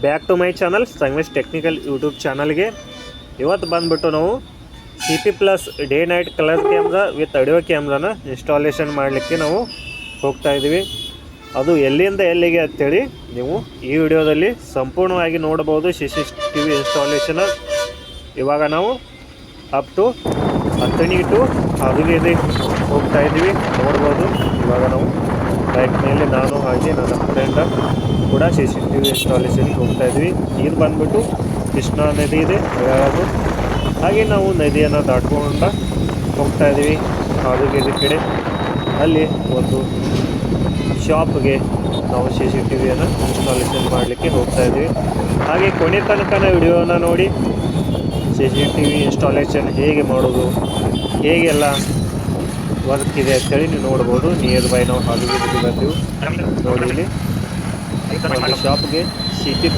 Back to my channel Sangamesh technical YouTube ಚಾನಲ್ಗೆ ಇವತ್ತು ಬಂದುಬಿಟ್ಟು ನಾವು CP+ day night colour camera with audio ಕ್ಯಾಮ್ರಾನ ಇನ್ಸ್ಟಾಲೇಷನ್ ಮಾಡಲಿಕ್ಕೆ ನಾವು ಹೋಗ್ತಾ ಇದ್ದೀವಿ. ಅದು ಎಲ್ಲಿಂದ ಎಲ್ಲಿಗೆ ಅಂತೇಳಿ ನೀವು ಈ ವಿಡಿಯೋದಲ್ಲಿ ಸಂಪೂರ್ಣವಾಗಿ ನೋಡಬಹುದು. CCTV ಇನ್ಸ್ಟಾಲೇಷನ್ ಇವಾಗ ನಾವು up to Athani to Haveri ಹೋಗ್ತಾ ಇದ್ದೀವಿ ನೋಡ್ಬೋದು. ಇವಾಗ ನಾವು ಬೈಕ್ ಮೇಲೆ ನಾನು ಹಾಗೆ ನನ್ನ ಫ್ರೆಂಡ್ ಕೂಡ CCTV ಇನ್ಸ್ಟಾಲೇಷನ್ಗೆ ಹೋಗ್ತಾ ಇದ್ವಿ. ಇದು ಬಂದ್ಬಿಟ್ಟು ಕೃಷ್ಣಾ ನದಿ ಇದೆ ಯಾವುದು, ಹಾಗೆ ನಾವು ನದಿಯನ್ನು ದಾಟ್ಕೊಂಡು ಹೋಗ್ತಾ ಇದ್ದೀವಿ ಹಾವೇರಿ ಕಡೆ. ಅಲ್ಲಿ ಒಂದು ಶಾಪ್ಗೆ ನಾವು CCTVಯನ್ನು ಇನ್ಸ್ಟಾಲೇಷನ್ ಮಾಡಲಿಕ್ಕೆ ಹೋಗ್ತಾ ಇದ್ದೀವಿ. ಹಾಗೆ ಕೊನೆ ತನಕನ ವಿಡಿಯೋನ ನೋಡಿ CCTV ಇನ್ಸ್ಟಾಲೇಷನ್ ಹೇಗೆ ಮಾಡೋದು, ಹೇಗೆಲ್ಲ ವರ್ಕ್ ಇದೆ ಅಂತೇಳಿ ನೀವು ನೋಡ್ಬೋದು. ನಿಯರ್ ಬೈ ನಾವು ಹಾವೇರಿಗೆ ಬಂದೆವು ನೋಡಿ. ಇಲ್ಲಿ ಒಂದು ಶಾಪ್ಗೆ CP+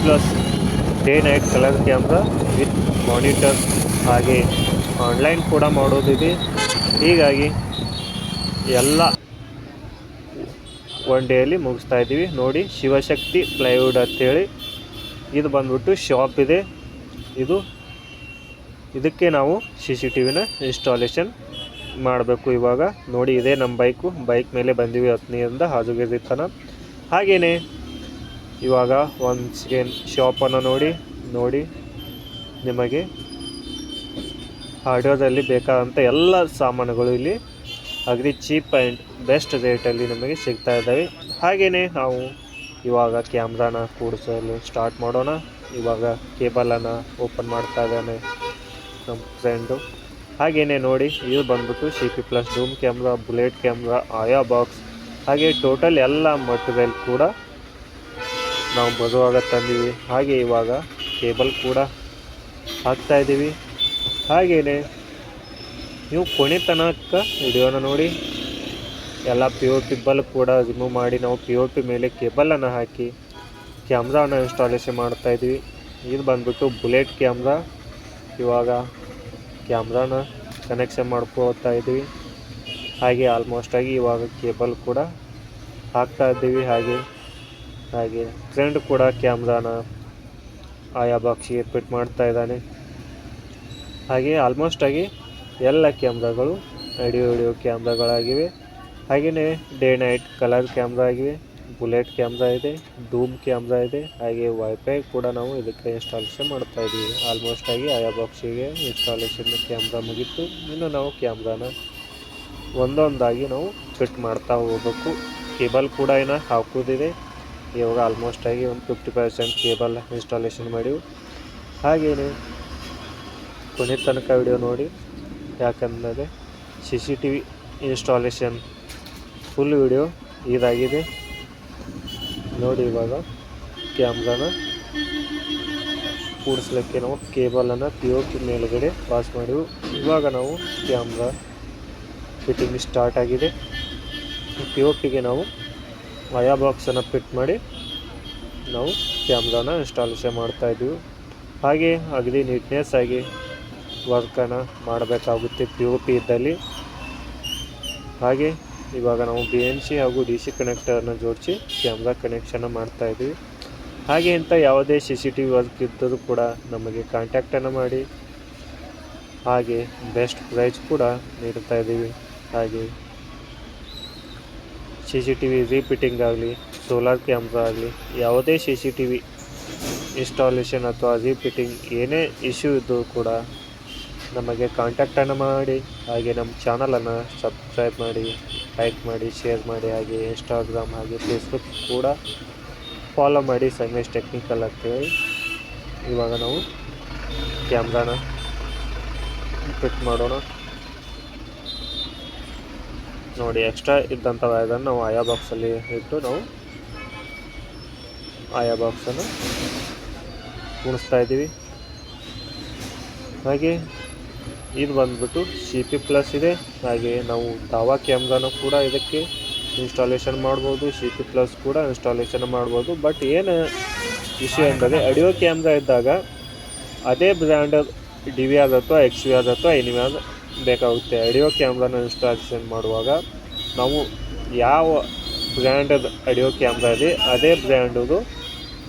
day night colour camera with monitor ಹಾಗೆ ಆನ್ಲೈನ್ ಕೂಡ ಮಾಡೋದಿದೆ. ಹೀಗಾಗಿ ಎಲ್ಲ ಒನ್ ಡೇಯಲ್ಲಿ ಮುಗಿಸ್ತಾ ಇದ್ದೀವಿ ನೋಡಿ. ಶಿವಶಕ್ತಿ ಪ್ಲೈವುಡ್ ಅಂತೇಳಿ ಇದು ಬಂದ್ಬಿಟ್ಟು ಶಾಪ್ ಇದೆ. ಇದಕ್ಕೆ ನಾವು CCTVನ ಇನ್ಸ್ಟಾಲೇಷನ್ ಮಾಡಬೇಕು ಇವಾಗ ನೋಡಿ. ಇದೇ ನಮ್ಮ ಬೈಕ್ ಮೇಲೆ ಬಂದಿವಿ ಅಥಣಿಯಿಂದ ಹಾವೇರಿ ತನಕ. ಹಾಗೆಯೇ ಇವಾಗ ಒಂದು ಸೆಕೆಂಡ್ ಶಾಪನ್ನು ನೋಡಿ ನಿಮಗೆ ಆಡಿಯೋದಲ್ಲಿ ಬೇಕಾದಂಥ ಎಲ್ಲ ಸಾಮಾನುಗಳು ಇಲ್ಲಿ ಅಗ್ರಿ ಚೀಪ್ ಆ್ಯಂಡ್ ಬೆಸ್ಟ್ ರೇಟಲ್ಲಿ ನಮಗೆ ಸಿಗ್ತಾ ಇದ್ದಾವೆ. ಹಾಗೆಯೇ ನಾವು ಇವಾಗ ಕ್ಯಾಮ್ರಾನ ಕೂಡಿಸಲು ಸ್ಟಾರ್ಟ್ ಮಾಡೋಣ. ಇವಾಗ ಕೇಬಲನ್ನು ಓಪನ್ ಮಾಡ್ತಾ ಇದ್ದಾನೆ ನಮ್ಮ ಫ್ರೆಂಡು. ಹಾಗೆಯೇ ನೋಡಿ, ಇದು ಬಂದ್ಬಿಟ್ಟು CP+ ಡೂಮ್ ಕ್ಯಾಮ್ರಾ, ಬುಲೆಟ್ ಕ್ಯಾಮ್ರಾ, ಆಯಾ ಬಾಕ್ಸ್ ಹಾಗೆ ಟೋಟಲ್ ಎಲ್ಲ ಮಟೀರಿಯಲ್ ಕೂಡ ನಾವು ಬರುವಾಗ ತಂದೀವಿ. ಹಾಗೆ ಇವಾಗ ಕೇಬಲ್ ಕೂಡ ಹಾಕ್ತಾಯಿದ್ದೀವಿ. ಹಾಗೆಯೇ ನೀವು ಕೊನೆ ತನಕ ವಿಡಿಯೋನ ನೋಡಿ. ಎಲ್ಲ POP ಬಲ್ಬ್ ಕೂಡ ರಿಮೂವ್ ಮಾಡಿ ನಾವು POP ಮೇಲೆ ಕೇಬಲನ್ನು ಹಾಕಿ ಕ್ಯಾಮ್ರಾನ ಇನ್ಸ್ಟಾಲೇಷನ್ ಮಾಡ್ತಾಯಿದ್ವಿ. ಇದು ಬಂದ್ಬಿಟ್ಟು ಬುಲೆಟ್ ಕ್ಯಾಮ್ರಾ. ಇವಾಗ ಕ್ಯಾಮ್ರಾನ ಕನೆಕ್ಷನ್ ಮಾಡ್ಕೋತಾ ಇದ್ದೀವಿ. ಹಾಗೆ ಆಲ್ಮೋಸ್ಟ್ ಆಗಿ ಇವಾಗ ಕೇಬಲ್ ಕೂಡ ಹಾಕ್ತಾ ಇದ್ದೀವಿ. ಹಾಗೆ ಫ್ರೆಂಡ್ ಕೂಡ ಕ್ಯಾಮ್ರಾನ ಆಯಾ ಬಾಕ್ಸಿಗೆ ಫಿಟ್ ಮಾಡ್ತಾ ಇದ್ದಾನೆ. ಹಾಗೆ ಆಲ್ಮೋಸ್ಟ್ ಆಗಿ ಎಲ್ಲ ಕ್ಯಾಮ್ರಾಗಳು ಆಡಿಯೋ ಕ್ಯಾಮ್ರಾಗಳಾಗಿವೆ. ಹಾಗೆಯೇ ಡೇ ನೈಟ್ ಕಲರ್ ಕ್ಯಾಮ್ರಾ ಆಗಿವೆ, ಬುಲೆಟ್ ಕ್ಯಾಮ್ರಾ ಇದೆ, ಡೂಮ್ ಕ್ಯಾಮ್ರಾ ಇದೆ. ಹಾಗೆ ವೈಫೈ ಕೂಡ ನಾವು ಇದಕ್ಕೆ ಇನ್ಸ್ಟಾಲೇಷನ್ ಮಾಡ್ತಾ ಇದ್ದೀವಿ. ಆಲ್ಮೋಸ್ಟ್ ಆಗಿ ಆಯಾ ಬಾಕ್ಸಿಗೆ ಇನ್ಸ್ಟಾಲೇಷನ್ ಕ್ಯಾಮ್ರಾ ಮುಗಿತು. ಇನ್ನು ನಾವು ಕ್ಯಾಮ್ರಾನ ಒಂದೊಂದಾಗಿ ನಾವು ಫಿಟ್ ಮಾಡ್ತಾ ಹೋಗಬೇಕು. ಕೇಬಲ್ ಕೂಡ ಹಾಕೋದಿದೆ. ಇವಾಗ ಆಲ್ಮೋಸ್ಟ್ ಆಗಿ ಒಂದು 50% ಕೇಬಲ್ ಇನ್ಸ್ಟಾಲೇಷನ್ ಮಾಡಿವು. ಹಾಗೆಯೇ ಕೊನೆ ತನಕ ವಿಡಿಯೋ ನೋಡಿ, ಯಾಕಂದರೆ CCTV ಇನ್ಸ್ಟಾಲೇಷನ್ ಫುಲ್ ವಿಡಿಯೋ ಇದಾಗಿದೆ ನೋಡಿ. ಇವಾಗ ಕ್ಯಾಮ್ರಾನ ಕೂಡಿಸ್ಲಿಕ್ಕೆ ನಾವು ಕೇಬಲನ್ನು POP ಮೇಲುಗಡೆ ಪಾಸ್ ಮಾಡಿವು. ಇವಾಗ ನಾವು ಕ್ಯಾಮ್ರಾ ಫಿಟ್ಟಿಂಗ್ ಸ್ಟಾರ್ಟ್ ಆಗಿದೆ. POPಗೆ ನಾವು ಆಯಾ ಬಾಕ್ಸನ್ನು ಫಿಟ್ ಮಾಡಿ ನಾವು ಕ್ಯಾಮ್ರಾನ ಇನ್ಸ್ಟಾಲೇಷನ್ ಮಾಡ್ತಾಯಿದ್ದೀವಿ. ಹಾಗೆ ಅಗದಿ ನೀಟ್ನೆಸ್ ಆಗಿ ವರ್ಕನ್ನು ಮಾಡಬೇಕಾಗುತ್ತೆ POP ಇದ್ದಲ್ಲಿ. ಹಾಗೆ ಇವಾಗ ನಾವು BNC ಹಾಗೂ DC ಕನೆಕ್ಟರನ್ನು ಜೋಡಿಸಿ ಕ್ಯಾಮ್ರಾ ಕನೆಕ್ಷನ್ ಮಾಡ್ತಾಯಿದ್ದೀವಿ. ಹಾಗೆ ಇಂಥ ಯಾವುದೇ CCTV ವರ್ಕ್ ಇದ್ದರೂ ಕೂಡ ನಮಗೆ ಕಾಂಟ್ಯಾಕ್ಟನ್ನು ಮಾಡಿ. ಹಾಗೆ ಬೆಸ್ಟ್ ಪ್ರೈಸ್ ಕೂಡ ನೀಡ್ತಾ ಇದ್ದೀವಿ. ಹಾಗೆ CCTV ರೀಫಿಟ್ಟಿಂಗ್ ಆಗಲಿ, ಸೋಲಾರ್ ಕ್ಯಾಮ್ರಾ ಆಗಲಿ, ಯಾವುದೇ CCTV ಇನ್ಸ್ಟಾಲೇಷನ್ ಅಥವಾ ರೀಫಿಟ್ಟಿಂಗ್ ಏನೇ ಇಶ್ಯೂ ಇದ್ದರೂ ಕೂಡ ನಮಗೆ ಕಾಂಟ್ಯಾಕ್ಟನ್ನು ಮಾಡಿ. ಹಾಗೆ ನಮ್ಮ ಚಾನಲನ್ನು ಸಬ್ಸ್ಕ್ರೈಬ್ ಮಾಡಿ, ಲೈಕ್ ಮಾಡಿ, ಶೇರ್ ಮಾಡಿ. ಹಾಗೆ ಇನ್ಸ್ಟಾಗ್ರಾಮ್ ಹಾಗೆ ಫೇಸ್ಬುಕ್ ಕೂಡ ಫಾಲೋ ಮಾಡಿ ಸಂಗಮೇಶ್ ಟೆಕ್ನಿಕಲ್ ಅಂತೇಳಿ. ಇವಾಗ ನಾವು ಕ್ಯಾಮ್ರಾನ ಫಿಟ್ ಮಾಡೋಣ ನೋಡಿ. ಎಕ್ಸ್ಟ್ರಾ ಇದ್ದಂಥ ವೈರನ್ನು ನಾವು ಆಯಾ ಬಾಕ್ಸಲ್ಲಿ ಇಟ್ಟು ನಾವು ಆಯಾ ಬಾಕ್ಸನ್ನು ಕುಣಿಸ್ತಾ ಇದ್ದೀವಿ. ಹಾಗೆ ಇದು ಬಂದ್ಬಿಟ್ಟು CP+ ಇದೆ. ಹಾಗೆ ನಾವು ದಾವಾ ಕ್ಯಾಮ್ರಾನ ಕೂಡ ಇದಕ್ಕೆ ಇನ್ಸ್ಟಾಲೇಷನ್ ಮಾಡ್ಬೋದು, CP+ ಕೂಡ ಇನ್ಸ್ಟಾಲೇಷನ್ ಮಾಡ್ಬೋದು. ಬಟ್ ಏನು ವಿಷಯ ಅಂದರೆ ಆಡಿಯೋ ಕ್ಯಾಮ್ರಾ ಇದ್ದಾಗ ಅದೇ ಬ್ರ್ಯಾಂಡ್ DVR ಅಥವಾ XVR ಅಥವಾ NVR ಬೇಕಾಗುತ್ತೆ. ಆಡಿಯೋ ಕ್ಯಾಮ್ರಾನ ಇನ್ಸ್ಟಾಲೇಷನ್ ಮಾಡುವಾಗ ನಾವು ಯಾವ ಬ್ರ್ಯಾಂಡದ ಆಡಿಯೋ ಕ್ಯಾಮ್ರಾ ಇದೆ ಅದೇ ಬ್ರ್ಯಾಂಡದು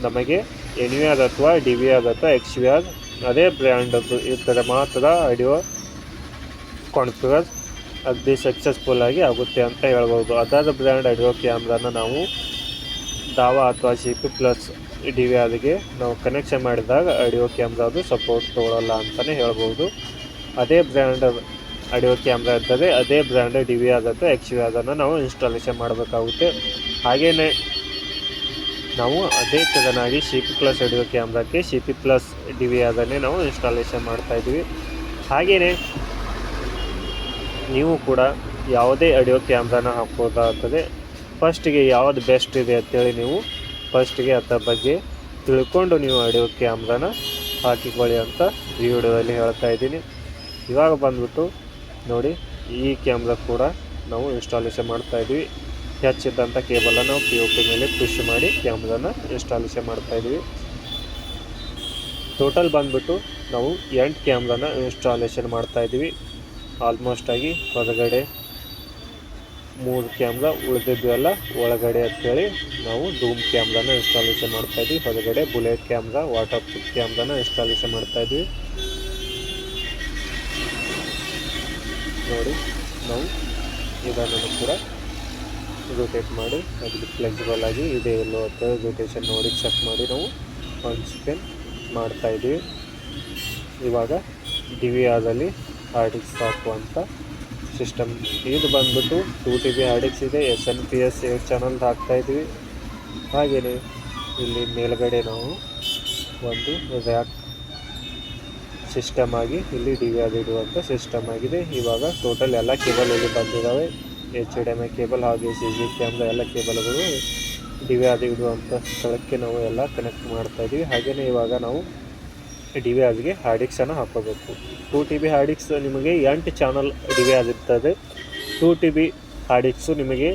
ನಮಗೆ NVR ಅಥವಾ DVR ಅಥವಾ XVR ಅದೇ ಬ್ರ್ಯಾಂಡದ್ದು ಇದ್ದರೆ ಮಾತ್ರ ಆಡಿಯೋ ಕಾನ್ಫಿಗರ್ ಅಗದಿ ಸಕ್ಸಸ್ಫುಲ್ ಆಗಿ ಆಗುತ್ತೆ ಅಂತ ಹೇಳ್ಬೋದು. ಅದರ್ ಬ್ರ್ಯಾಂಡ್ ಆಡಿಯೋ ಕ್ಯಾಮ್ರಾನ ನಾವು ದಾವಾ ಅಥವಾ CP+ DVRಗೆ ನಾವು ಕನೆಕ್ಷನ್ ಮಾಡಿದಾಗ ಆಡಿಯೋ ಕ್ಯಾಮ್ರಾದು ಸಪೋರ್ಟ್ ತೊಗೊಳ್ಳಲ್ಲ ಅಂತಲೇ ಹೇಳ್ಬೋದು. ಅದೇ ಬ್ರ್ಯಾಂಡ್ ಆಡಿಯೋ ಕ್ಯಾಮ್ರಾ ಇದ್ದರೆ ಅದೇ ಬ್ರ್ಯಾಂಡ್ DVR ಅಥವಾ XVRನ್ನು ನಾವು ಇನ್ಸ್ಟಾಲೇಷನ್ ಮಾಡಬೇಕಾಗುತ್ತೆ. ಹಾಗೆಯೇ ನಾವು ಅದೇ ತರನಾಗಿ CP+ ಆಡಿಯೋ ಕ್ಯಾಮ್ರಾಕ್ಕೆ CP+ DVRನ್ನೇ ನಾವು ಇನ್ಸ್ಟಾಲೇಷನ್ ಮಾಡ್ತಾಯಿದ್ವಿ. ಹಾಗೆಯೇ ನೀವು ಕೂಡ ಯಾವುದೇ ಆಡಿಯೋ ಕ್ಯಾಮ್ರಾನ ಹಾಕೋದಾದರೆ ಫಸ್ಟಿಗೆ ಯಾವುದು ಬೆಸ್ಟ್ ಇದೆ ಅಂತೇಳಿ ನೀವು ಫಸ್ಟಿಗೆ ಅದರ ಬಗ್ಗೆ ತಿಳ್ಕೊಂಡು ನೀವು ಆಡಿಯೋ ಕ್ಯಾಮ್ರಾನ ಹಾಕಿಕೊಳ್ಳಿ ಅಂತ ಈ ವಿಡಿಯೋದಲ್ಲಿ ಹೇಳ್ತಾ ಇದ್ದೀನಿ. ಇವಾಗ ಬಂದ್ಬಿಟ್ಟು ನೋಡಿ, ಈ ಕ್ಯಾಮ್ರಾ ಕೂಡ ನಾವು ಇನ್ಸ್ಟಾಲೇಷನ್ ಮಾಡ್ತಾಯಿದ್ವಿ. ಹೆಚ್ಚಿದ್ದಂಥ ಕೇಬಲನ್ನು ನಾವು POP ಮೇಲೆ ಪುಷ್ ಮಾಡಿ ಕ್ಯಾಮ್ರಾನ ಇನ್ಸ್ಟಾಲೇಷನ್ ಮಾಡ್ತಾಯಿದ್ವಿ. ಟೋಟಲ್ ಬಂದ್ಬಿಟ್ಟು ನಾವು 8 ಕ್ಯಾಮ್ರಾನ ಇನ್ಸ್ಟಾಲೇಷನ್ ಮಾಡ್ತಾಯಿದ್ವಿ. ಆಲ್ಮೋಸ್ಟ್ ಆಗಿ ಹೊರಗಡೆ 3 ಕ್ಯಾಮ್ರಾ, ಉಳಿದಿದ್ದು ಎಲ್ಲ ಒಳಗಡೆ ಅಂತೇಳಿ ನಾವು ಧೂಮ್ ಕ್ಯಾಮ್ರಾನ ಇನ್ಸ್ಟಾಲೇಷನ್ ಮಾಡ್ತಾಯಿದ್ವಿ. ಹೊರಗಡೆ ಬುಲೆಟ್ ಕ್ಯಾಮ್ರಾ, ವಾಟರ್ ಪ್ರೂಫ್ ಕ್ಯಾಮ್ರಾನ ಇನ್ಸ್ಟಾಲೇಷನ್ ಮಾಡ್ತಾಯಿದ್ವಿ. ನೋಡಿ, ನಾವು ಇದನ್ನು ಕೂಡ ರೊಟೇಟ್ ಮಾಡಿ ಅದು ಫ್ಲೆಕ್ಸಿಬಲ್ ಆಗಿ ಇದೆ ಎಲ್ಲೋ ಅಂತ ರೊಟೇಷನ್ ನೋಡಿ ಚೆಕ್ ಮಾಡಿ ನಾವು ಆನ್ ಸ್ಕ್ರೀನ್ ಮಾಡ್ತಾಯಿದ್ವಿ. ಇವಾಗ DVRದಲ್ಲಿ ಹಾರ್ಡ್ ಡಿಸ್ಕ್ ಹಾಕುವಂಥ ಸಿಸ್ಟಮ್ ಇದು ಬಂದ್ಬಿಟ್ಟು 2 TB ಹಾರ್ಡ್ ಡಿಸ್ಕ್ ಇದೆ. SNPS 8 ಚಾನಲ್ ಹಾಕ್ತಾಯಿದ್ವಿ. ಹಾಗೆಯೇ ಇಲ್ಲಿ ಮೇಲ್ಗಡೆ ನಾವು ಒಂದು ರ್ಯಾಕ್ ಸಿಸ್ಟಮ್ ಆಗಿ ಇಲ್ಲಿ DVR ಇಡುವಂಥ ಸಿಸ್ಟಮ್ ಆಗಿದೆ. ಇವಾಗ ಟೋಟಲ್ ಎಲ್ಲ ಕೇಬಲ್ ಇಲ್ಲಿ ಬಂದಿದ್ದಾವೆ. HDMI ಕೇಬಲ್ ಹಾಗೆ CG ಕ್ಯಾಮ್ರಾ ಎಲ್ಲ ಕೇಬಲ್ಗಳು DVR ಇಡುವಂಥ ಸ್ಥಳಕ್ಕೆ ನಾವು ಎಲ್ಲ ಕನೆಕ್ಟ್ ಮಾಡ್ತಾಯಿದ್ವಿ. ಹಾಗೆಯೇ ಇವಾಗ ನಾವು DVRಗೆ ಹಾರ್ಡ್ ಡಿಸ್ಕನ್ನು ಹಾಕೋಬೇಕು. 2 TB ಹಾರ್ಡ್ ಡಿಸ್ಕ್ ನಿಮಗೆ 8 ಚಾನಲ್ DVR ಇರ್ತದೆ. 2 TB ಹಾರ್ಡ್ ಡಿಸ್ಕು ನಿಮಗೆ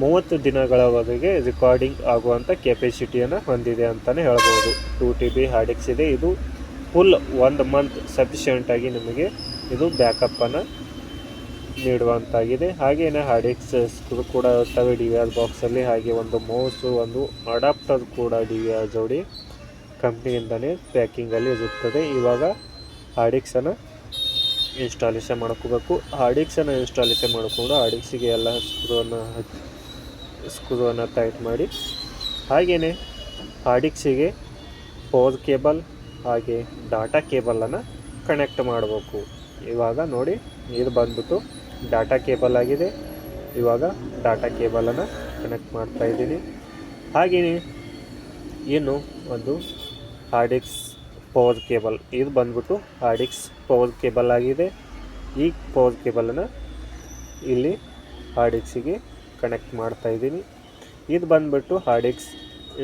30 ದಿನಗಳವರೆಗೆ ರೆಕಾರ್ಡಿಂಗ್ ಆಗುವಂಥ ಕೆಪಾಸಿಟಿಯನ್ನು ಹೊಂದಿದೆ ಅಂತಲೇ ಹೇಳ್ಬೋದು. 2 TB ಹಾರ್ಡ್ ಡಿಸ್ಕ್ ಇದೆ. ಇದು ಫುಲ್ 1 ಮಂತ್ ಸಫಿಷಿಯೆಂಟಾಗಿ ನಿಮಗೆ ಇದು ಬ್ಯಾಕಪ್ಪನ್ನು ನೀಡುವಂತಾಗಿದೆ. ಹಾಗೆಯೇ ಹಾರ್ಡ್ ಡಿಸ್ಕ್ ಕೂಡ ಇರ್ತವೆ DVR ಬಾಕ್ಸಲ್ಲಿ. ಹಾಗೆ ಒಂದು ಮೌಸು, ಒಂದು ಅಡಾಪ್ಟರ್ ಕೂಡ DVR ಜೋಡಿ ಕಂಪ್ನಿಯಿಂದಲೇ ಪ್ಯಾಕಿಂಗಲ್ಲಿ ಇರುತ್ತದೆ. ಇವಾಗ ಹಾರ್ಡ್ ಡಿಸ್ಕನ್ನು ಇನ್ಸ್ಟಾಲೇಷನ್ ಮಾಡ್ಕೋಬೇಕು. ಹಾರ್ಡ್ ಡಿಸ್ಕನ್ನು ಇನ್ಸ್ಟಾಲೇಷನ್ ಮಾಡಿಕೊಂಡು ಹಾರ್ಡ್ ಡಿಸ್ಕಿಗೆ ಎಲ್ಲ ಸ್ಕ್ರೂವನ್ನು ಟೈಟ್ ಮಾಡಿ, ಹಾಗೆಯೇ ಹಾರ್ಡ್ ಡಿಸ್ಕಿಗೆ ಪವರ್ ಕೇಬಲ್ ಹಾಗೆ ಡಾಟಾ ಕೇಬಲನ್ನು ಕನೆಕ್ಟ್ ಮಾಡಬೇಕು. ಇವಾಗ ನೋಡಿ, ಇದು ಬಂದ್ಬಿಟ್ಟು ಡಾಟಾ ಕೇಬಲ್ ಆಗಿದೆ. ಇವಾಗ ಡಾಟಾ ಕೇಬಲನ್ನು ಕನೆಕ್ಟ್ ಮಾಡ್ತಾಯಿದ್ದೀನಿ. ಹಾಗೆಯೇ ಇನ್ನು ಒಂದು ಹಾರ್ಡ್ ಡಿಸ್ಕ್ ಪವರ್ ಕೇಬಲ್, ಇದು ಬಂದ್ಬಿಟ್ಟು ಹಾರ್ಡ್ ಡಿಸ್ಕ್ ಪವರ್ ಕೇಬಲ್ ಆಗಿದೆ. ಈ ಪವರ್ ಕೇಬಲನ್ನು ಇಲ್ಲಿ ಹಾರ್ಡ್ ಡಿಸ್ಕಿಗೆ ಕನೆಕ್ಟ್ ಮಾಡ್ತಾಯಿದ್ದೀನಿ. ಇದು ಬಂದ್ಬಿಟ್ಟು ಹಾರ್ಡ್ ಡಿಸ್ಕ್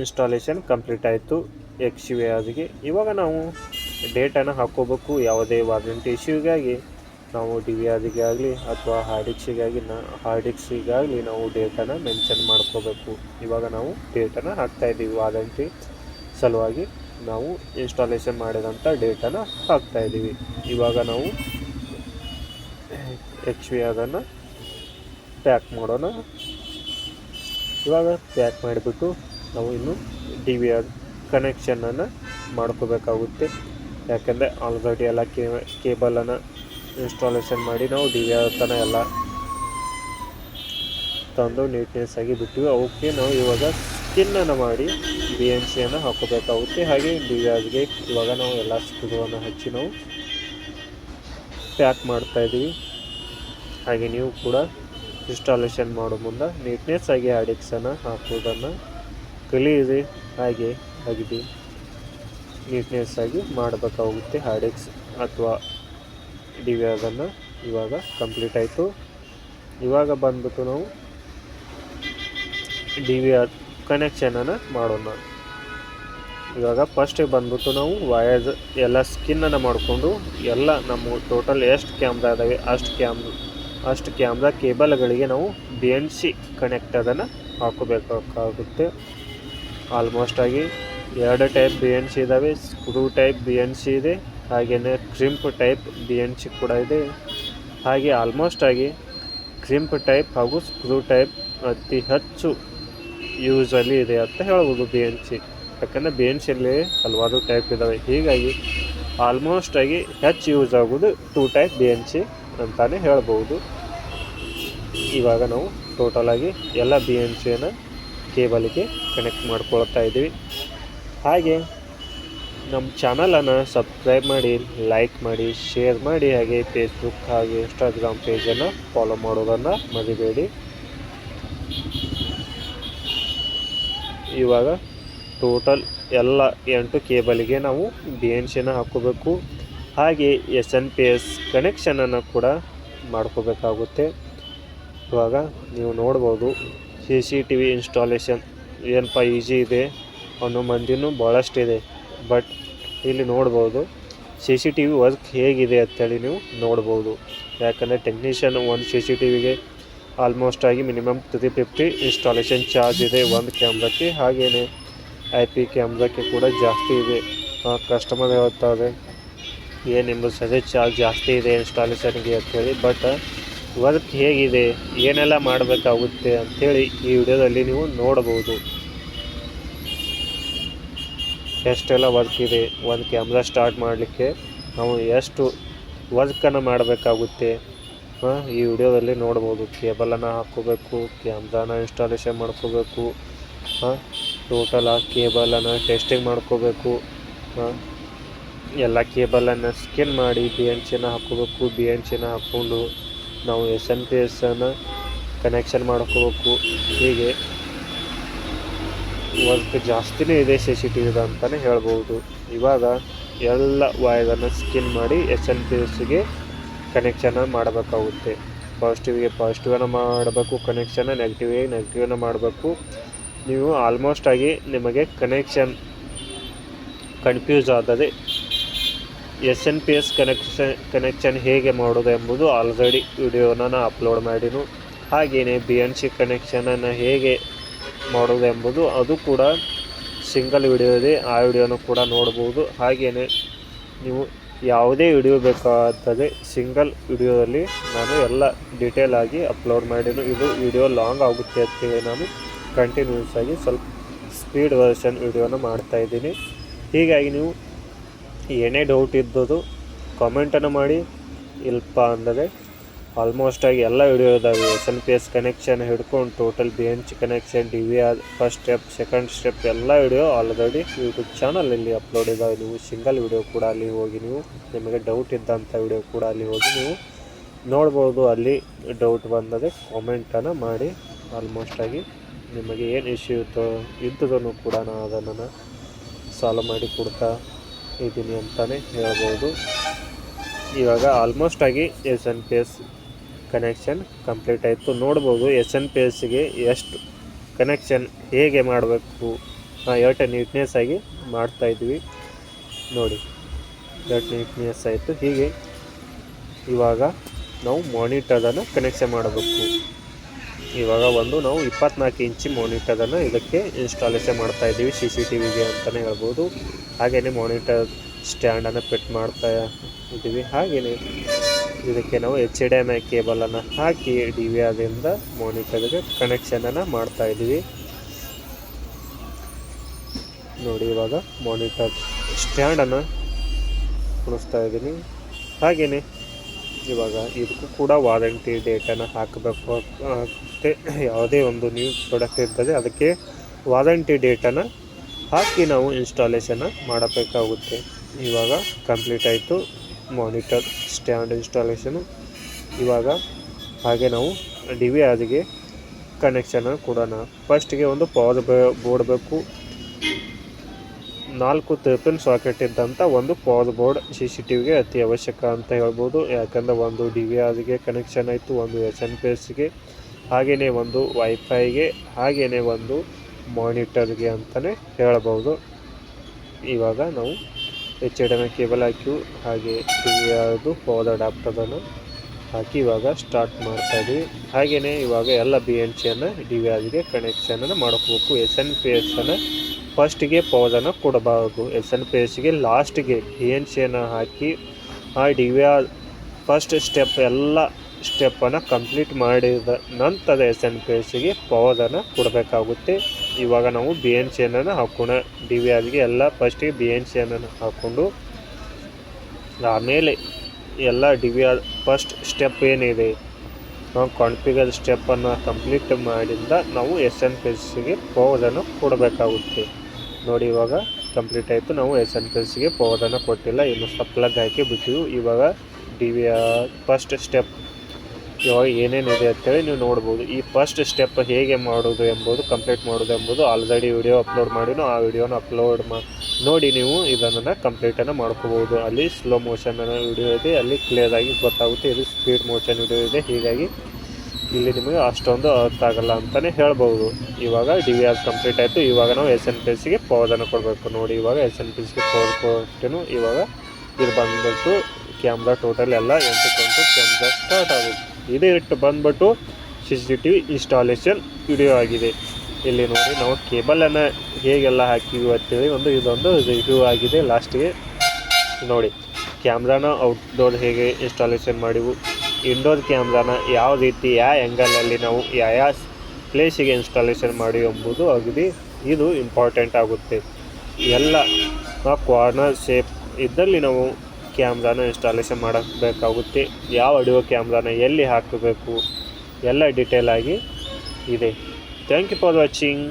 ಇನ್ಸ್ಟಾಲೇಷನ್ ಕಂಪ್ಲೀಟ್ ಆಯಿತು XVRಗೆ. ಇವಾಗ ನಾವು ಡೇಟಾನ ಹಾಕ್ಕೋಬೇಕು. ಯಾವುದೇ ವಾರಂಟಿ ಇಶ್ಯೂಗಾಗಿ ನಾವು DVRಗೆ ಆಗಲಿ ಅಥವಾ ಹಾರ್ಡ್ ಡಿಸ್ಕಿಗಾಗಲಿ ನಾವು ಡೇಟಾನ ಮೆನ್ಷನ್ ಮಾಡ್ಕೋಬೇಕು. ಇವಾಗ ನಾವು ಡೇಟಾನ ಹಾಕ್ತಾಯಿದ್ದೀವಿ. ವಾರಂಟಿ ಸಲುವಾಗಿ ನಾವು ಇನ್ಸ್ಟಾಲೇಷನ್ ಮಾಡಿದಂಥ ಡೇಟಾನ ಹಾಕ್ತಾಯಿದ್ದೀವಿ. ಇವಾಗ ನಾವು XVRನ್ನು ಪ್ಯಾಕ್ ಮಾಡೋಣ. ಇವಾಗ ಪ್ಯಾಕ್ ಮಾಡಿಬಿಟ್ಟು ನಾವು ಇನ್ನು DVR ಕನೆಕ್ಷನನ್ನು ಮಾಡ್ಕೋಬೇಕಾಗುತ್ತೆ. ಯಾಕೆಂದರೆ ಆಲ್ರೆಡಿ ಎಲ್ಲ ಕೇಬಲನ್ನು ಇನ್ಸ್ಟಾಲೇಷನ್ ಮಾಡಿ ನಾವು DVR ತನಕ ಎಲ್ಲ ತಂದು ನೀಟ್ನೆಸ್ ಆಗಿ ಬಿಟ್ಟಿವಿ. ಅವಕ್ಕೆ ನಾವು ಇವಾಗ ಸ್ಕಿನ್ನನ್ನು ಮಾಡಿ BNCಯನ್ನು ಹಾಕೋಬೇಕಾಗುತ್ತೆ. ಹಾಗೆ DVRಗೆ ಇವಾಗ ನಾವು ಎಲ್ಲ ಸ್ಕ್ರೂವನ್ನು ಹಚ್ಚಿ ನಾವು ಪ್ಯಾಕ್ ಮಾಡ್ತಾಯಿದ್ದೀವಿ. ಹಾಗೆ ನೀವು ಕೂಡ ಇನ್ಸ್ಟಾಲೇಷನ್ ಮಾಡೋ ಮುನ್ನ ನೀಟ್ನೆಸ್ ಆಗಿ ಹಾರ್ಡ್ ಡಿಸ್ಕನ್ನು ಹಾಕೋದನ್ನು ಕಲಿಯಿರಿ. ಹಾಗೆ ಅಗದಿ ನೀಟ್ನೆಸ್ ಆಗಿ ಮಾಡಬೇಕಾಗುತ್ತೆ ಹಾರ್ಡ್ ಡಿಸ್ಕ್ ಅಥವಾ DVRನ್ನು. ಇವಾಗ ಕಂಪ್ಲೀಟ್ ಆಯಿತು. ಇವಾಗ ಬಂದ್ಬಿಟ್ಟು ನಾವು DVR ಕನೆಕ್ಷನನ್ನು ಮಾಡೋಣ. ಇವಾಗ ಫಸ್ಟಿಗೆ ಬಂದ್ಬಿಟ್ಟು ನಾವು ವಯರ್ ಎಲ್ಲ ಸ್ಕಿನ್ನನ್ನು ಮಾಡಿಕೊಂಡು ಎಲ್ಲ ನಮ್ಮ ಟೋಟಲ್ ಎಷ್ಟು ಕ್ಯಾಮ್ರಾ ಇದ್ದಾವೆ ಅಷ್ಟು ಕ್ಯಾಮ್ರಾ ಕೇಬಲ್ಗಳಿಗೆ ನಾವು BNC ಕನೆಕ್ಟರನ್ನು ಹಾಕೋಬೇಕಾಗುತ್ತೆ. ಆಲ್ಮೋಸ್ಟ್ ಆಗಿ 2 ಟೈಪ್ BNC ಇದ್ದಾವೆ. ಸ್ಕ್ರೂ ಟೈಪ್ BNC ಇದೆ, ಹಾಗೆಯೇ ಕ್ರಿಂಪ್ ಟೈಪ್ BNC ಕೂಡ ಇದೆ. ಹಾಗೆ ಆಲ್ಮೋಸ್ಟ್ ಆಗಿ ಕ್ರಿಂಪ್ ಟೈಪ್ ಹಾಗೂ ಸ್ಕ್ರೂ ಟೈಪ್ ಅತಿ ಹೆಚ್ಚು ಯೂಸಲ್ಲಿ ಇದೆ ಅಂತ ಹೇಳ್ಬೋದು BNC. ಯಾಕಂದರೆ ಬಿ ಎನ್ ಸಿಯಲ್ಲಿ ಹಲವಾರು ಟೈಪ್ ಇದ್ದಾವೆ. ಹೀಗಾಗಿ ಆಲ್ಮೋಸ್ಟ್ ಆಗಿ ಹೆಚ್ಚು ಯೂಸ್ ಆಗೋದು 2 ಟೈಪ್ ಬಿ ಎನ್ ಸಿ ಅಂತಲೇ ಹೇಳ್ಬೋದು. ಇವಾಗ ನಾವು ಟೋಟಲಾಗಿ ಎಲ್ಲ ಬಿ ಎನ್ ಸಿಯನ್ನು ಕೇಬಲ್ಗೆ ಕನೆಕ್ಟ್ ಮಾಡ್ಕೊಳ್ತಾ ಇದ್ದೀವಿ. ಹಾಗೆ ನಮ್ಮ ಚಾನಲನ್ನು ಸಬ್ಸ್ಕ್ರೈಬ್ ಮಾಡಿ, ಲೈಕ್ ಮಾಡಿ, ಶೇರ್ ಮಾಡಿ, ಹಾಗೆ ಫೇಸ್ಬುಕ್ ಹಾಗೆ ಇನ್ಸ್ಟಾಗ್ರಾಮ್ ಪೇಜನ್ನು ಫಾಲೋ ಮಾಡೋದನ್ನು ಮರಿಬೇಡಿ. ಇವಾಗ ಟೋಟಲ್ ಎಲ್ಲ 8 ಕೇಬಲ್ಗೆ ನಾವು ಬಿ ಎನ್ ಸಿನ ಹಾಕ್ಕೋಬೇಕು. ಹಾಗೆ SNPS ಕನೆಕ್ಷನನ್ನು ಕೂಡ ಮಾಡ್ಕೋಬೇಕಾಗುತ್ತೆ. ಇವಾಗ ನೀವು ನೋಡ್ಬೋದು CCTV ಇನ್ಸ್ಟಾಲೇಷನ್ ಏನಪ್ಪ ಈಸಿ ಇದೆ ಅನ್ನೋ ಮಂದಿನೂ ಭಾಳಷ್ಟಿದೆ. ಬಟ್ ಇಲ್ಲಿ ನೋಡ್ಬೋದು CCTV ವರ್ಕ್ ಹೇಗಿದೆ ಅಂತೇಳಿ ನೀವು ನೋಡ್ಬೋದು. ಯಾಕಂದರೆ ಟೆಕ್ನಿಷಿಯನ್ ಒಂದು CCTVಗೆ ಆಲ್ಮೋಸ್ಟ್ ಆಗಿ ಮಿನಿಮಮ್ 350 ಇನ್ಸ್ಟಾಲೇಷನ್ ಚಾರ್ಜ್ ಇದೆ ಒಂದು ಕ್ಯಾಮ್ರಾಕ್ಕೆ. ಹಾಗೆಯೇ IP ಕ್ಯಾಮ್ರಾಕ್ಕೆ ಕೂಡ ಜಾಸ್ತಿ ಇದೆ. ಕಸ್ಟಮರ್ ಹೇಳ್ತಾರೆ ಏನು ನಿಮ್ಮದು ಸಜೆಸ್ಟ್ ಚಾರ್ಜ್ ಜಾಸ್ತಿ ಇದೆ ಇನ್ಸ್ಟಾಲೇಷನ್ಗೆ ಅಂಥೇಳಿ. ಬಟ್ ವರ್ಕ್ ಹೇಗಿದೆ, ಏನೆಲ್ಲ ಮಾಡಬೇಕಾಗುತ್ತೆ ಅಂಥೇಳಿ ಈ ವಿಡಿಯೋದಲ್ಲಿ ನೀವು ನೋಡ್ಬೋದು. ಎಷ್ಟೆಲ್ಲ ವರ್ಕ್ ಇದೆ, ಒಂದು ಕ್ಯಾಮ್ರಾ ಸ್ಟಾರ್ಟ್ ಮಾಡಲಿಕ್ಕೆ ನಾವು ಎಷ್ಟು ವರ್ಕನ್ನು ಮಾಡಬೇಕಾಗುತ್ತೆ ಈ ವಿಡಿಯೋದಲ್ಲಿ ನೋಡ್ಬೋದು. ಕೇಬಲನ್ನು ಹಾಕ್ಕೋಬೇಕು, ಕ್ಯಾಮ್ರಾನ ಇನ್ಸ್ಟಾಲೇಷನ್ ಮಾಡ್ಕೋಬೇಕು, ಟೋಟಲ್ ಆ ಕೇಬಲನ್ನು ಟೆಸ್ಟಿಂಗ್ ಮಾಡ್ಕೋಬೇಕು, ಎಲ್ಲ ಕೇಬಲನ್ನು ಸ್ಕಿನ್ ಮಾಡಿ ಬಿ ಎನ್ ಸಿನ ಹಾಕ್ಕೋಬೇಕು. ಬಿ ಎನ್ ಸಿನ ಹಾಕ್ಕೊಂಡು ನಾವು SNPSನ್ನು ಕನೆಕ್ಷನ್ ಮಾಡ್ಕೋಬೇಕು. ಹೀಗೆ ವರ್ಕ್ ಜಾಸ್ತಿನೇ ಇದೆ CCTVದ ಅಂತಲೇ ಹೇಳ್ಬೋದು. ಇವಾಗ ಎಲ್ಲ ವೈರನ್ನು ಸ್ಕಿನ್ ಮಾಡಿ SNPSಗೆ ಕನೆಕ್ಷನ್ ಮಾಡಬೇಕಾಗುತ್ತೆ. ಪಾಸಿಟಿವನ್ನು ಮಾಡಬೇಕು ಕನೆಕ್ಷನ್, ನೆಗೆಟಿವನ್ನು ಮಾಡಬೇಕು. ನೀವು ಆಲ್ಮೋಸ್ಟ್ ಆಗಿ ನಿಮಗೆ ಕನ್ಫ್ಯೂಸ್ ಆದರೆ SNPS ಕನೆಕ್ಷನ್ ಹೇಗೆ ಮಾಡೋದು ಎಂಬುದು ಆಲ್ರೆಡಿ ವಿಡಿಯೋನ ನಾನು ಅಪ್ಲೋಡ್ ಮಾಡಿನು. ಹಾಗೆಯೇ BNC ಕನೆಕ್ಷನನ್ನು ಹೇಗೆ ಮಾಡೋದು ಎಂಬುದು ಅದು ಕೂಡ ಸಿಂಗಲ್ ವಿಡಿಯೋ ಇದೆ. ಆ ವಿಡಿಯೋನ ಕೂಡ ನೋಡ್ಬೋದು. ಹಾಗೆಯೇ ನೀವು ಯಾವುದೇ ವಿಡಿಯೋ ಬೇಕಾದರೆ ಸಿಂಗಲ್ ವಿಡಿಯೋದಲ್ಲಿ ನಾನು ಎಲ್ಲ ಡೀಟೇಲ್ ಆಗಿ ಅಪ್ಲೋಡ್ ಮಾಡಿನು. ಇದು ವಿಡಿಯೋ ಲಾಂಗ್ ಆಗುತ್ತೆ ಅಂತೇಳಿ ನಾನು ಕಂಟಿನ್ಯೂಸ್ ಆಗಿ ಸ್ವಲ್ಪ ಸ್ಪೀಡ್ ವರ್ಷನ್ ವಿಡಿಯೋನ ಮಾಡ್ತಾಯಿದ್ದೀನಿ. ಹೀಗಾಗಿ ನೀವು ಏನೇ ಡೌಟ್ ಇದ್ದದ್ದು ಕಾಮೆಂಟನ್ನು ಮಾಡಿ. ಇಲ್ಪ ಅಂದರೆ ಆಲ್ಮೋಸ್ಟ್ ಆಗಿ ಎಲ್ಲ ವಿಡಿಯೋ ಇದ್ದಾವೆ. SNPS ಕನೆಕ್ಷನ್ ಹಿಡ್ಕೊಂಡು total BNC connection, DVR first step, second step ಎಲ್ಲ ವಿಡಿಯೋ ಆಲ್ರೆಡಿ ಯೂಟ್ಯೂಬ್ ಚಾನಲಲ್ಲಿ ಅಪ್ಲೋಡ್ ಇದ್ದಾವೆ. ನೀವು ಸಿಂಗಲ್ ವಿಡಿಯೋ ಕೂಡ ಅಲ್ಲಿ ಹೋಗಿ ನೀವು ನಿಮಗೆ ಡೌಟ್ ಇದ್ದಂಥ ವಿಡಿಯೋ ಕೂಡ ಅಲ್ಲಿ ಹೋಗಿ ನೀವು ನೋಡ್ಬೋದು. ಅಲ್ಲಿ ಡೌಟ್ ಬಂದರೆ ಕಾಮೆಂಟನ್ನು ಮಾಡಿ. ಆಲ್ಮೋಸ್ಟ್ ಆಗಿ ನಿಮಗೆ ಏನು ಇಶ್ಯೂ ಇದ್ದದನ್ನು ಕೂಡ ನಾನು ಅದನ್ನು ಸಾಲ್ವ್ ಮಾಡಿ ಕೊಡ್ತಾ ಇದ್ದೀನಿ ಅಂತಲೇ ಹೇಳ್ಬೋದು. ಇವಾಗ ಆಲ್ಮೋಸ್ಟ್ ಆಗಿ SNPS ಕನೆಕ್ಷನ್ ಕಂಪ್ಲೀಟ್ ಆಯಿತು. ನೋಡ್ಬೋದು SNPSಗೆ ಎಷ್ಟು ಕನೆಕ್ಷನ್ ಹೇಗೆ ಮಾಡಬೇಕು ಎಷ್ಟು ನೀಟ್ನೆಸ್ ಆಗಿ ಮಾಡ್ತಾಯಿದ್ವಿ ನೋಡಿ. ಎಷ್ಟು ನೀಟ್ನೆಸ್ ಆಯಿತು. ಹೀಗೆ ಇವಾಗ ನಾವು ಮಾನಿಟರನ್ನು ಕನೆಕ್ಷನ್ ಮಾಡಬೇಕು. ಇವಾಗ ನಾವು 24 ಇಂಚಿ ಮಾನಿಟರನ್ನು ಇದಕ್ಕೆ ಇನ್ಸ್ಟಾಲೇಷನ್ ಮಾಡ್ತಾಯಿದ್ದೀವಿ CCTVಗೆ ಅಂತಲೇ ಹೇಳ್ಬೋದು. ಹಾಗೆಯೇ ಮಾನಿಟರ್ ಸ್ಟ್ಯಾಂಡನ್ನು ಫಿಟ್ ಮಾಡ್ತಾ ಇದ್ದೀವಿ. ಹಾಗೆಯೇ ಇದಕ್ಕೆ ನಾವು HDMI ಕೇಬಲನ್ನು ಹಾಕಿ DVRದಿಂದ ಮಾನಿಟರ್ಗೆ ಕನೆಕ್ಷನನ್ನು ಮಾಡ್ತಾಯಿದ್ದೀವಿ ನೋಡಿ. ಇವಾಗ ಮಾನಿಟರ್ ಸ್ಟ್ಯಾಂಡನ್ನು ಕುಣಿಸ್ತಾ ಇದ್ದೀನಿ. ಹಾಗೆಯೇ ಇವಾಗ ಇದಕ್ಕೂ ಕೂಡ ವಾರಂಟಿ ಡೇಟನ್ನು ಹಾಕಬೇಕು. ಯಾವುದೇ ಒಂದು ನ್ಯೂ ಪ್ರಾಡಕ್ಟ್ ಇರ್ತದೆ ಅದಕ್ಕೆ ವಾರಂಟಿ ಡೇಟನ್ನು ಹಾಕಿ ನಾವು ಇನ್ಸ್ಟಾಲೇಷನ್ನ ಮಾಡಬೇಕಾಗುತ್ತೆ. ಇವಾಗ ಕಂಪ್ಲೀಟ್ ಆಯಿತು ಮಾನಿಟರ್ ಸ್ಟ್ಯಾಂಡ್ ಇನ್ಸ್ಟಾಲೇಷನು. ಇವಾಗ ಹಾಗೆ ನಾವು DVRಗೆ ಕನೆಕ್ಷನನ್ನು ಕೊಡೋಣ. ಫಸ್ಟಿಗೆ ಒಂದು ಪವರ್ ಬೋರ್ಡ್ ಬೇಕು. 4 3 ಸಾಕೆಟ್ ಇದ್ದಂಥ ಒಂದು ಪವರ್ ಬೋರ್ಡ್ CCTVಗೆ ಅತಿ ಅವಶ್ಯಕ ಅಂತ ಹೇಳ್ಬೋದು. ಯಾಕಂದರೆ ಒಂದು DVRಗೆ ಕನೆಕ್ಷನ್ ಆಯಿತು, ಒಂದು SNPSಗೆ, ಹಾಗೆಯೇ ಒಂದು ವೈಫೈಗೆ, ಹಾಗೆಯೇ ಒಂದು ಮಾನಿಟರ್ಗೆ ಅಂತಲೇ ಹೇಳ್ಬೋದು. ಇವಾಗ ನಾವು HDMI ಕೇಬಲ್ ಹಾಕಿ ಹಾಗೆ DVRದು ಪವರ್ ಅಡಾಪ್ಟರನ್ನು ಹಾಕಿ ಇವಾಗ ಸ್ಟಾರ್ಟ್ ಮಾಡ್ತಾಯಿದ್ವಿ. ಹಾಗೆಯೇ ಇವಾಗ ಎಲ್ಲ BNCಯನ್ನು DVRಗೆ ಕನೆಕ್ಷನನ್ನು ಮಾಡ್ಕೋಬೇಕು. SNPSನ್ನು ಫಸ್ಟಿಗೆ ಪವರನ್ನು ಕೊಡಬಾರದು. SNPSಗೆ ಲಾಸ್ಟಿಗೆ BNCಯನ್ನು ಹಾಕಿ ಆ DVR ಫಸ್ಟ್ ಸ್ಟೆಪ್ ಎಲ್ಲ ಸ್ಟೆಪ್ಪನ್ನು ಕಂಪ್ಲೀಟ್ ಮಾಡಿದ ನಂತರ SNPSಗೆ ಪವರನ್ನು ಕೊಡಬೇಕಾಗುತ್ತೆ. ಇವಾಗ ನಾವು ಬಿ ಎನ್ ಸಿಯನ್ನು ಹಾಕೋಣ. ಡಿ ವಿ ಆರ್ಗೆ ಎಲ್ಲ ಫಸ್ಟಿಗೆ ಬಿ ಎನ್ ಸಿಯನ್ನು ಹಾಕ್ಕೊಂಡು ಆಮೇಲೆ ಎಲ್ಲ D we are first step ಏನಿದೆ ನಾವು ಕಾನ್ಫಿಗರ್ ಸ್ಟೆಪ್ಪನ್ನು ಕಂಪ್ಲೀಟ್ ಮಾಡಿಂದ ನಾವು ಎಸ್ ಎನ್ ಪಿ ಸಿಗೆ ಪವರನ್ನು ಕೊಡಬೇಕಾಗುತ್ತೆ. ನೋಡಿ ಇವಾಗ ಕಂಪ್ಲೀಟ್ ಆಯಿತು. ನಾವು ಎಸ್ ಎನ್ ಪಿ ಸಿಗೆ ಪವರನ್ನು ಕೊಟ್ಟಿಲ್ಲ, ಇನ್ನು ಸ್ವಲ್ಪ ಪ್ಲಗ್ ಹಾಕಿ ಬಿಟ್ಟಿವಿ. ಇವಾಗ D we are first step ಇವಾಗ ಏನೇನಿದೆ ಅಂತೇಳಿ ನೀವು ನೋಡ್ಬೋದು. ಈ ಫಸ್ಟ್ ಸ್ಟೆಪ್ ಹೇಗೆ ಮಾಡೋದು ಎಂಬುದು ಕಂಪ್ಲೀಟ್ ಮಾಡೋದು ಎಂಬುದು ಆಲ್ರೆಡಿ ವಿಡಿಯೋ ಅಪ್ಲೋಡ್ ಮಾಡಿನೋ, ಆ ವಿಡಿಯೋನ ಅಪ್ಲೋಡ್ ನೋಡಿ ನೀವು ಇದನ್ನು ಕಂಪ್ಲೀಟನ್ನು ಮಾಡ್ಕೋಬೋದು. ಅಲ್ಲಿ ಸ್ಲೋ ಮೋಷನ್ ವಿಡಿಯೋ ಇದೆ, ಅಲ್ಲಿ ಕ್ಲಿಯರಾಗಿ ಗೊತ್ತಾಗುತ್ತೆ. ಇದು ಸ್ಪೀಡ್ ಮೋಷನ್ ವಿಡಿಯೋ ಇದೆ, ಹೀಗಾಗಿ ಇಲ್ಲಿ ನಿಮಗೆ ಅಷ್ಟೊಂದು ಅರ್ಥ ಆಗಲ್ಲ ಅಂತಲೇ ಹೇಳ್ಬೋದು. ಇವಾಗ ಡಿ ವಿ ಆರ್ ಕಂಪ್ಲೀಟ್ ಆಯಿತು. ಇವಾಗ ನಾವು ಎಸ್ ಎನ್ ಪಿ ಸಿಗೆ ಪವರನ್ನು ಕೊಡಬೇಕು. ನೋಡಿ ಇವಾಗ ಎಸ್ ಎನ್ ಪಿ ಸಿಗೆ ಪವರ್ ಕೊಟ್ಟೇನು. ಇವಾಗ ಇದು ಬಂದ್ಬಿಟ್ಟು ಕ್ಯಾಮ್ರಾ ಟೋಟಲ್ ಎಲ್ಲ 8 ಕ್ಯಾಮ್ರಾ ಸ್ಟಾರ್ಟ್ ಆಗುತ್ತೆ. ಇದೇ ಇಟ್ಟು ಬಂದ್ಬಿಟ್ಟು CCTV ಇನ್ಸ್ಟಾಲೇಷನ್ ವಿಡಿಯೋ ಆಗಿದೆ. ಇಲ್ಲಿ ನೋಡಿ ನಾವು ಕೇಬಲನ್ನು ಹೇಗೆಲ್ಲ ಹಾಕಿವಿ ಅಂತೇಳಿ ಇದೊಂದು ರಿವ್ಯೂ ಆಗಿದೆ. ಲಾಸ್ಟಿಗೆ ನೋಡಿ ಕ್ಯಾಮ್ರಾನ ಔಟ್ಡೋರ್ ಹೇಗೆ ಇನ್ಸ್ಟಾಲೇಷನ್ ಮಾಡಿವು, ಇಂಡೋರ್ ಕ್ಯಾಮ್ರಾನ ಯಾವ ರೀತಿ ಯಾವ ಆ್ಯಂಗಲಲ್ಲಿ ನಾವು ಯಾವ ಪ್ಲೇಸಿಗೆ ಇನ್ಸ್ಟಾಲೇಷನ್ ಮಾಡಿ ಎಂಬುದು ಆಗಿದೆ. ಇದು ಇಂಪಾರ್ಟೆಂಟ್ ಆಗುತ್ತೆ. ಎಲ್ಲ ಕಾರ್ನರ್ ಶೇಪ್ ಇದ್ದಲ್ಲಿ ನಾವು ಕ್ಯಾಮ್ರಾನ ಇನ್ಸ್ಟಾಲೇಷನ್ ಮಾಡಬೇಕಾಗುತ್ತೆ. ಯಾವ ಆಡಿಯೋ ಕ್ಯಾಮ್ರಾನ ಎಲ್ಲಿ ಹಾಕಬೇಕು ಎಲ್ಲ ಡೀಟೇಲ್ ಆಗಿ ಇದೆ. Thank you for watching.